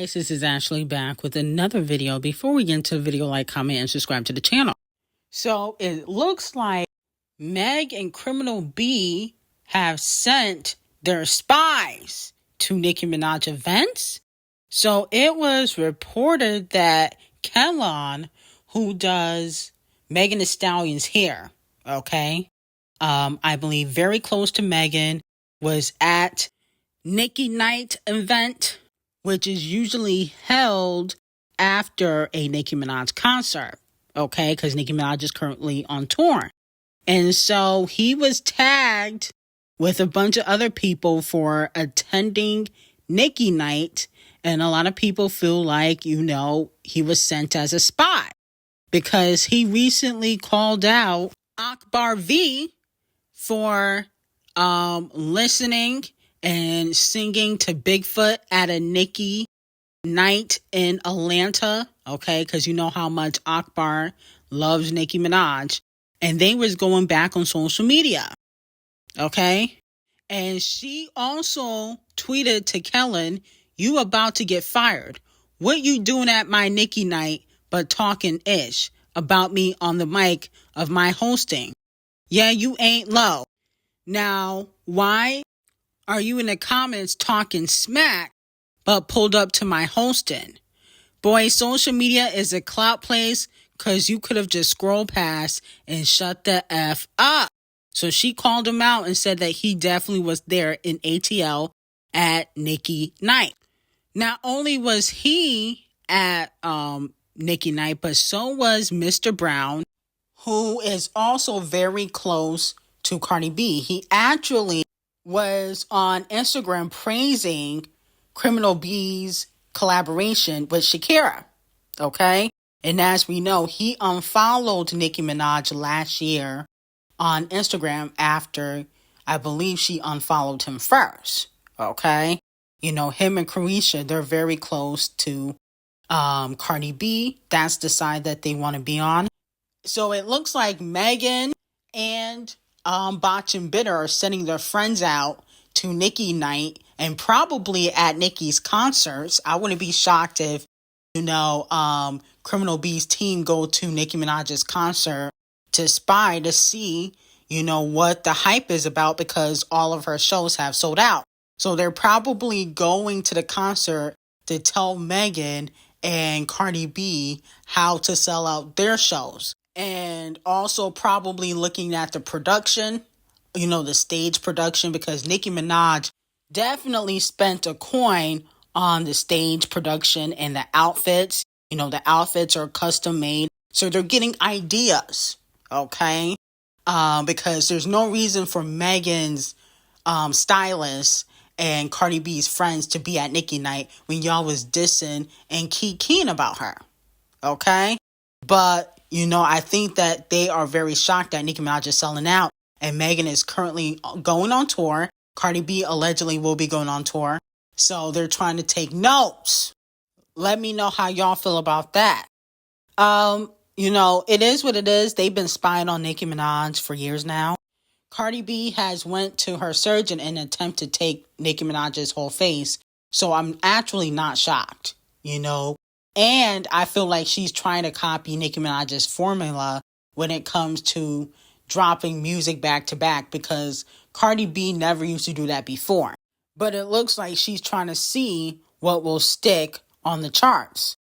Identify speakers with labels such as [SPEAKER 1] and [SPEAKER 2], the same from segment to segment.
[SPEAKER 1] guys, this is Ashley back with another video. Before we get into the video, like, comment, and subscribe to the channel. So it looks like Meg and Criminal B have sent their spies to Nicki Minaj events. So it was reported that Kellon, who does Megan Thee Stallion's hair, okay, I believe very close to Megan, was at Nicki Night event, which is usually held after a Nicki Minaj concert, okay, because Nicki Minaj is currently on tour. And so he was tagged with a bunch of other people for attending Nicki Night, and a lot of people feel like, he was sent as a spy because he recently called out Akbar V for listening and singing to Bigfoot at a Nicki Night in Atlanta, okay, because you know how much Akbar loves Nicki Minaj, and they was going back on social media, okay, and she also tweeted to Kellon, "You about to get fired. What you doing at my Nicki Night but talking ish about me on the mic of my hosting? Yeah, you ain't low. Now, why are you in the comments talking smack but pulled up to my hosting? Boy, social media is a clout place because you could have just scrolled past and shut the F up." So she called him out and said that he definitely was there in ATL at Nicki Night. Not only was he at Nicki Night, but so was Mr. Brown, who is also very close to Cardi B. He actually was on Instagram praising Criminal B's collaboration with Shakira, okay? And as we know, he unfollowed Nicki Minaj last year on Instagram after, I believe, she unfollowed him first, okay? Him and Carisha, they're very close to Cardi B. That's the side that they want to be on. So it looks like Megan and Botch and Bitter are sending their friends out to Nicki Night and probably at Nicki's concerts. I wouldn't be shocked if, Criminal B's team go to Nicki Minaj's concert to spy to see, what the hype is about because all of her shows have sold out. So they're probably going to the concert to tell Megan and Cardi B how to sell out their shows. And also probably looking at the production, the stage production, because Nicki Minaj definitely spent a coin on the stage production and the outfits. The outfits are custom made. So they're getting ideas, okay? Because there's no reason for Megan's stylist and Cardi B's friends to be at Nicki Night when y'all was dissing and keying about her, okay? But, I think that they are very shocked that Nicki Minaj is selling out and Megan is currently going on tour. Cardi B allegedly will be going on tour. So they're trying to take notes. Let me know how y'all feel about that. It is what it is. They've been spying on Nicki Minaj for years now. Cardi B has went to her surgeon in an attempt to take Nicki Minaj's whole face. So I'm actually not shocked, And I feel like she's trying to copy Nicki Minaj's formula when it comes to dropping music back to back because Cardi B never used to do that before. But it looks like she's trying to see what will stick on the charts.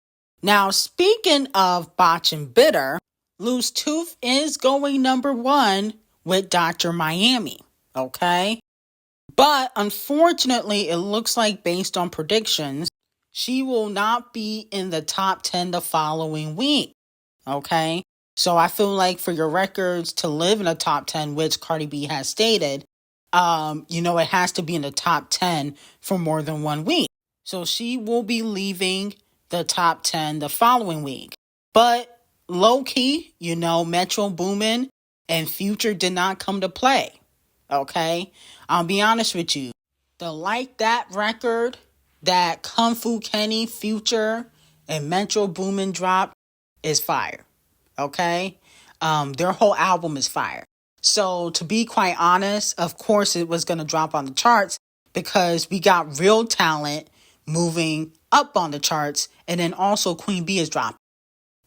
[SPEAKER 1] Now, speaking of Botch and Bitter, Loose Tooth is going number 1 with Dr. Miami, okay? But unfortunately, it looks like based on predictions, she will not be in the top 10 the following week, okay? So I feel like for your records to live in the top 10, which Cardi B has stated, it has to be in the top 10 for more than 1 week. So she will be leaving the top 10 the following week. But low-key, Metro Boomin and Future did not come to play, okay? I'll be honest with you. The Like That record that Kung Fu Kenny, Future, and Metro Boomin dropped is fire, okay? Their whole album is fire. So to be quite honest, of course it was going to drop on the charts because we got real talent moving up on the charts, and then also Queen B is dropping.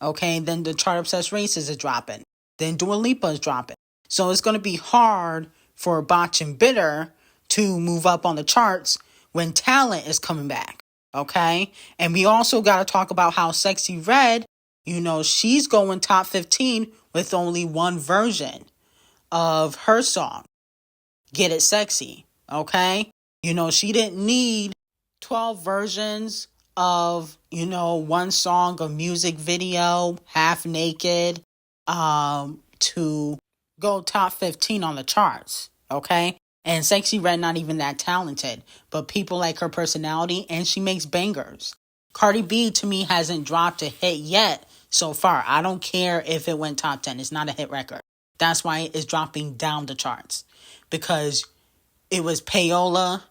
[SPEAKER 1] Okay, then the Chart Obsessed Races is dropping. Then Dua Lipa is dropping. So it's going to be hard for Botch and Bitter to move up on the charts when Talent is coming back. Okay, and we also got to talk about how Sexy Red, she's going top 15 with only one version of her song, Get It Sexy. Okay, she didn't need 12 versions of, one song, a music video, half naked, to go top 15 on the charts. Okay. And Sexy Red not even that talented, but people like her personality, and she makes bangers. Cardi B, to me, hasn't dropped a hit yet so far. I don't care if it went top 10. It's not a hit record. That's why it's dropping down the charts. Because it was payola,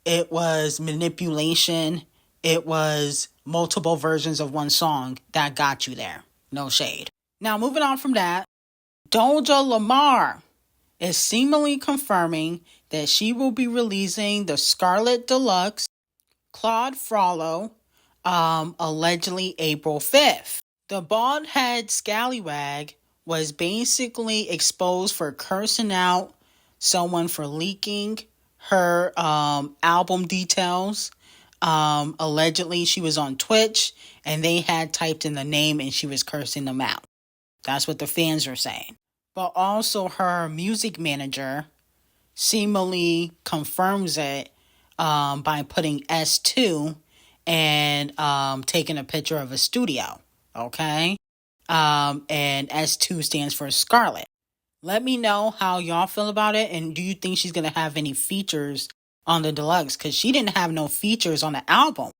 [SPEAKER 1] it was manipulation, it was multiple versions of one song that got you there. No shade. Now, moving on from that, Doja Lamar is seemingly confirming that she will be releasing the Scarlet Deluxe Claude Frollo, allegedly April 5th. The bald head scallywag was basically exposed for cursing out someone for leaking her album details. Allegedly, she was on Twitch and they had typed in the name and she was cursing them out. That's what the fans are saying. But also her music manager seemingly confirms it by putting S2 and taking a picture of a studio. Okay? And S2 stands for Scarlet. Let me know how y'all feel about it, and do you think she's going to have any features on the deluxe? Because she didn't have no features on the album.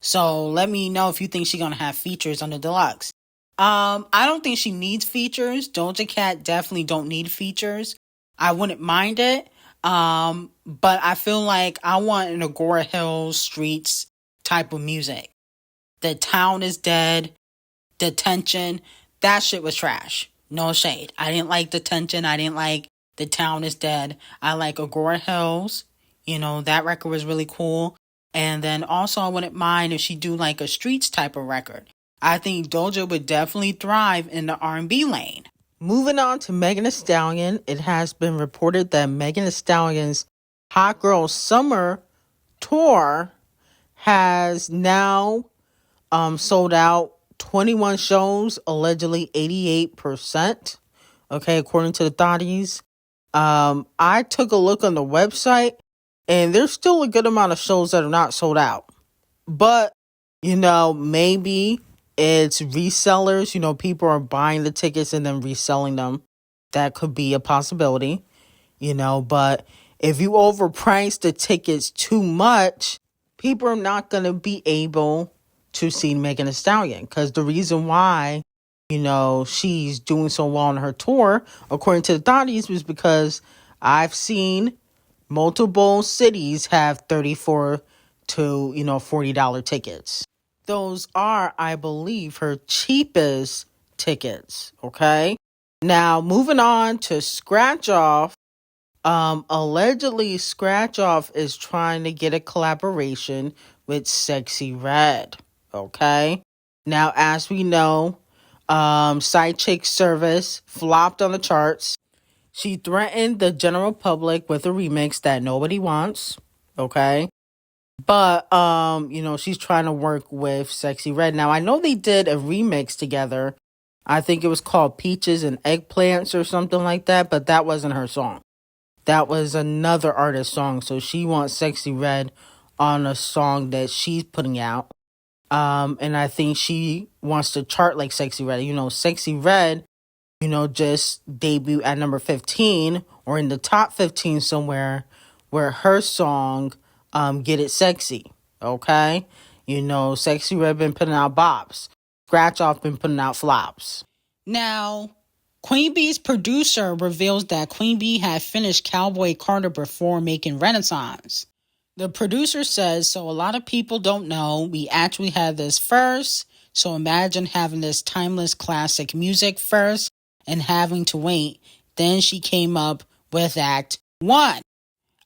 [SPEAKER 1] So let me know if you think she's going to have features on the deluxe. I don't think she needs features. Doja Cat definitely don't need features. I wouldn't mind it. But I feel like I want an Agora Hills Streets type of music. The Town is Dead. Detention. That shit was trash. No shade. I didn't like Detention. I didn't like The Town is Dead. I like Agora Hills. That record was really cool. And then also I wouldn't mind if she do like a Streets type of record. I think Doja would definitely thrive in the R&B lane. Moving on to Megan Thee Stallion. It has been reported that Megan Thee Stallion's Hot Girl Summer tour has now sold out 21 shows, allegedly 88%. Okay, according to the thotties. I took a look on the website, and there's still a good amount of shows that are not sold out. But, maybe it's resellers. People are buying the tickets and then reselling them. That could be a possibility. But if you overprice the tickets too much, people are not going to be able to see Megan Thee Stallion. Because the reason why, she's doing so well on her tour, according to the thotties, was because I've seen multiple cities have $34 to, $40 tickets. Those are, I believe, her cheapest tickets. Okay. Now, moving on to Scratch Off. Allegedly, Scratch Off is trying to get a collaboration with Sexy Red. Okay. Now, as we know, Side Chick Service flopped on the charts. She threatened the general public with a remix that nobody wants. Okay. But, she's trying to work with Sexy Red. Now, I know they did a remix together. I think it was called Peaches and Eggplants or something like that. But that wasn't her song. That was another artist's song. So she wants Sexy Red on a song that she's putting out. And I think she wants to chart like Sexy Red. Sexy Red, just debut at number 15 or in the top 15 somewhere where her song, Get It Sexy. Okay. Sexy Red been putting out bops. Scratch Off been putting out flops. Now, Queen Bee's producer reveals that Queen Bee had finished Cowboy Carter before making Renaissance. The producer says, so a lot of people don't know, we actually had this first. So imagine having this timeless classic music first and having to wait. Then she came up with Act 1.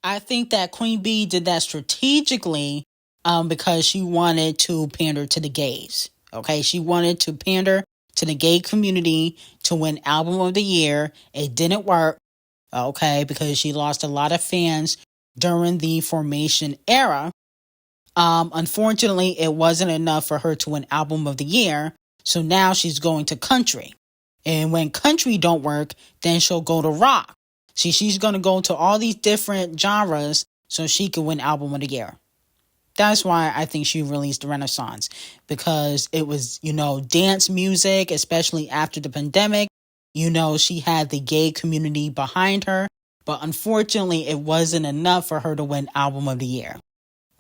[SPEAKER 1] I think that Queen Bee did that strategically because she wanted to pander to the gays. Okay, she wanted to pander to the gay community to win Album of the Year. It didn't work, okay, because she lost a lot of fans during the Formation era. Unfortunately, it wasn't enough for her to win Album of the Year, so now she's going to country. And when country don't work, then she'll go to rock. See, she's going to go to all these different genres so she can win Album of the Year. That's why I think she released Renaissance, because it was, dance music, especially after the pandemic. She had the gay community behind her, but unfortunately, it wasn't enough for her to win Album of the Year.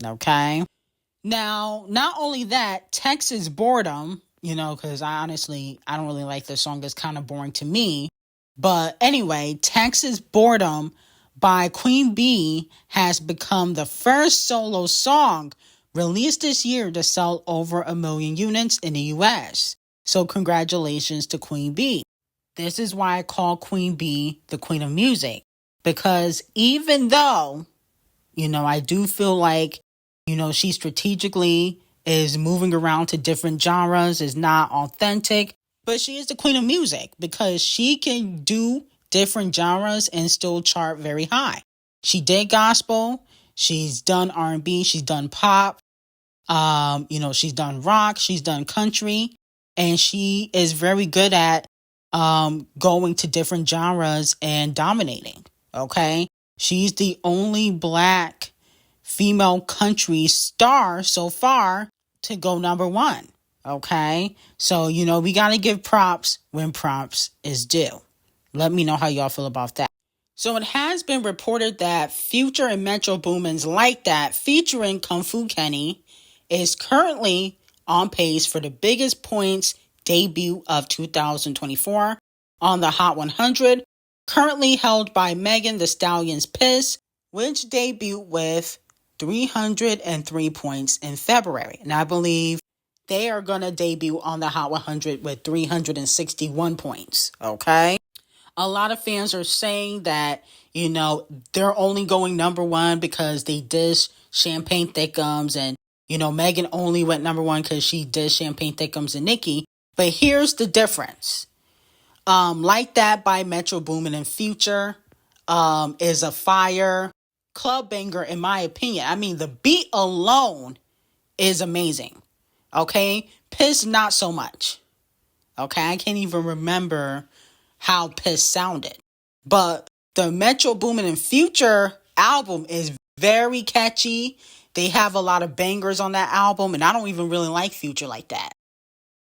[SPEAKER 1] Okay? Now, not only that, Texas Boredom, because I don't really like this song. It's kind of boring to me. But anyway, Texas Boredom by Queen Bee has become the first solo song released this year to sell over 1 million units in the US. So congratulations to Queen Bee. This is why I call Queen Bee the Queen of Music. Because even though, I do feel like, she strategically is moving around to different genres, is not authentic, but she is the Queen of Music because she can do different genres and still chart very high. She did gospel, she's done R&B, she's done pop, she's done rock, she's done country, and she is very good at going to different genres and dominating. Okay, she's the only Black female country star so far to go number 1. Okay, so we gotta give props when props is due. Let me know how y'all feel about that. So it has been reported that Future and Metro Boomin's Like That featuring Kung Fu Kenny is currently on pace for the biggest points debut of 2024 on the Hot 100, currently held by Megan Thee Stallion's Piss, which debuted with 303 points in February. And I believe they are going to debut on the Hot 100 with 361 points, okay? A lot of fans are saying that, they're only going number 1 because they dissed Champagne Thickums, and, Megan only went number 1 because she dissed Champagne Thickums and Nicki. But here's the difference. Like That by Metro Boomin and Future is a fire club banger in my opinion. I mean, the beat alone is amazing. Okay? Piss, not so much. Okay? I can't even remember how Piss sounded. But the Metro Boomin and Future album is very catchy. They have a lot of bangers on that album, and I don't even really like Future like that.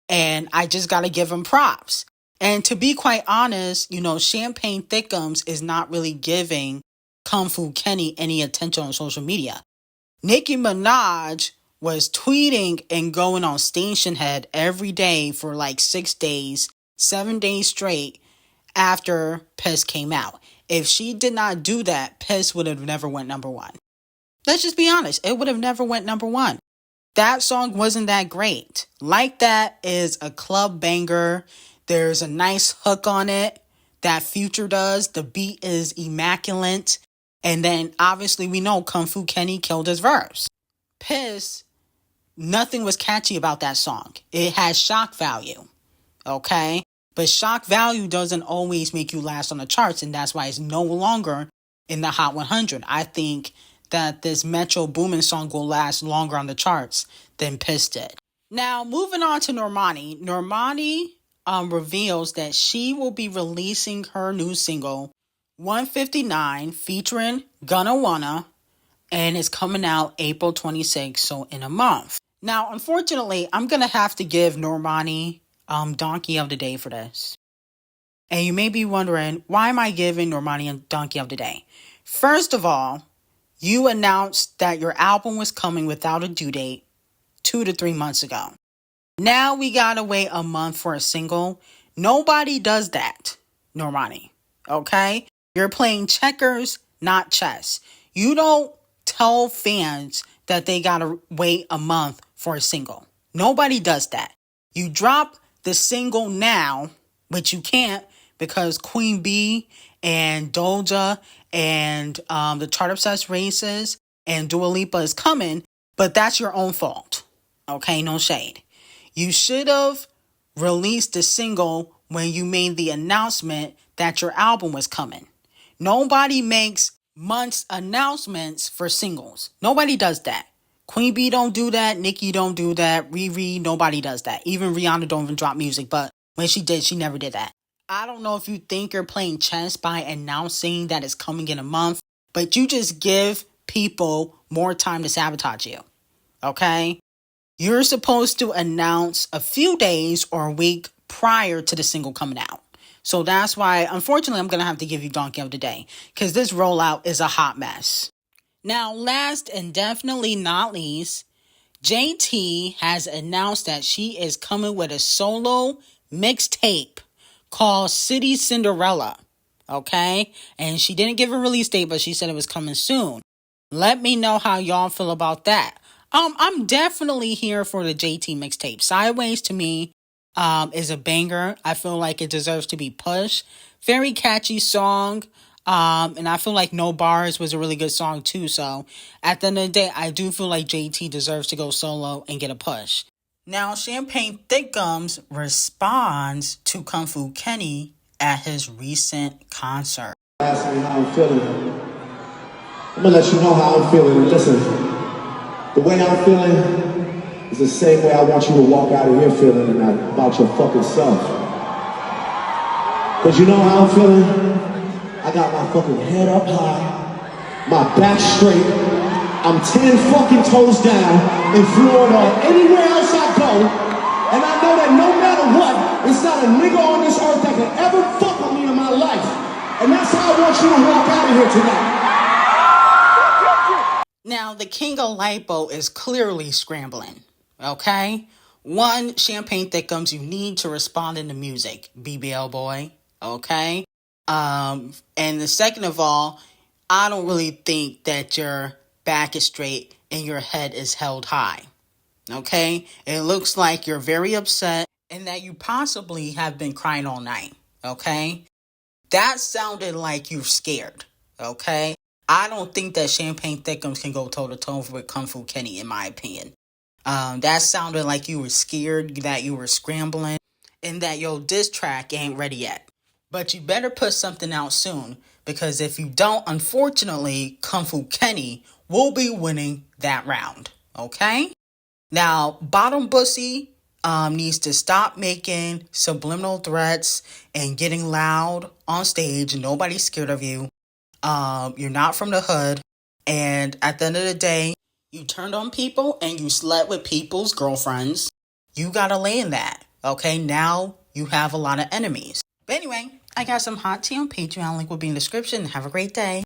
[SPEAKER 1] And I just got to give him props. And to be quite honest, Champagne Thickums is not really giving Kung Fu Kenny any attention on social media. Nicki Minaj was tweeting and going on Station Head every day for like 6 days, 7 days straight after Piss came out. If she did not do that, Piss would have never went number 1. Let's just be honest. It would have never went number 1. That song wasn't that great. Like That is a club banger. There's a nice hook on it that Future does. The beat is immaculate. And then obviously we know Kung Fu Kenny killed his verse. Piss, nothing was catchy about that song. It has shock value. Okay? But shock value doesn't always make you last on the charts, and that's why it's no longer in the Hot 100. I think that this Metro Boomin song will last longer on the charts than Piss did. Now, moving on to Normani. Normani reveals that she will be releasing her new single, 159, featuring Gunna Wanna, and it's coming out April 26th, so in a month. Now, unfortunately, I'm going to have to give Normani Donkey of the Day for this. And you may be wondering, why am I giving Normani a Donkey of the Day? First of all, you announced that your album was coming without a due date 2 to 3 months ago. Now we gotta wait a month for a single. Nobody does that, Normani. Okay? You're playing checkers, not chess. You don't tell fans that they gotta wait a month for a single. Nobody does that. You drop the single now, which you can't because Queen Bee and Doja and the Chart Obsessed Races and Dua Lipa is coming. But that's your own fault. Okay, no shade. You should have released the single when you made the announcement that your album was coming. Nobody makes months announcements for singles. Nobody does that. Queen Bee don't do that. Nicki don't do that. Riri, nobody does that. Even Rihanna don't even drop music. But when she did, she never did that. I don't know if you think you're playing chess by announcing that it's coming in a month, but you just give people more time to sabotage you. Okay? You're supposed to announce a few days or a week prior to the single coming out. So that's why, unfortunately, I'm going to have to give you Donkey of the Day, because this rollout is a hot mess. Now, last and definitely not least, JT has announced that she is coming with a solo mixtape called City Cinderella. Okay? And she didn't give a release date, but she said it was coming soon. Let me know how y'all feel about that. I'm definitely here for the JT mixtape. Sideways to me is a banger. I feel like it deserves to be pushed. Very catchy song. And I feel like No Bars was a really good song too. So at the end of the day, I do feel like JT deserves to go solo and get a push. Now, Champagne Thickums responds to Kung Fu Kenny at his recent concert.
[SPEAKER 2] Ask me how I'm feeling. I'm gonna let you know how I'm feeling. And listen, the way I'm feeling is the same way I want you to walk out of here feeling about your fucking self. Cause you know how I'm feeling? I got my fucking head up high, my back straight, I'm 10 fucking toes down in Florida or anywhere else I go, and I know that no matter what, it's not a nigga on this earth that can ever fuck with me in my life. And that's how I want you to walk out of here tonight.
[SPEAKER 1] Now, the king of lipo is clearly scrambling, okay? One, Champagne Thickums, you need to respond in the music, BBL boy, okay? And the second of all, I don't really think that your back is straight and your head is held high, okay? It looks like you're very upset and that you possibly have been crying all night, okay? That sounded like you're scared, okay? I don't think that Champagne Thickums can go toe-to-toe with Kung Fu Kenny, in my opinion. That sounded like you were scared, that you were scrambling, and that your diss track ain't ready yet. But you better put something out soon, because if you don't, unfortunately, Kung Fu Kenny will be winning that round, okay? Now, Bottom Bussy needs to stop making subliminal threats and getting loud on stage. Nobody's scared of you. You're not from the hood. And at the end of the day, you turned on people and you slept with people's girlfriends. You gotta lay in that, okay? Now you have a lot of enemies. But anyway, I got some hot tea on Patreon. Link will be in the description. Have a great day.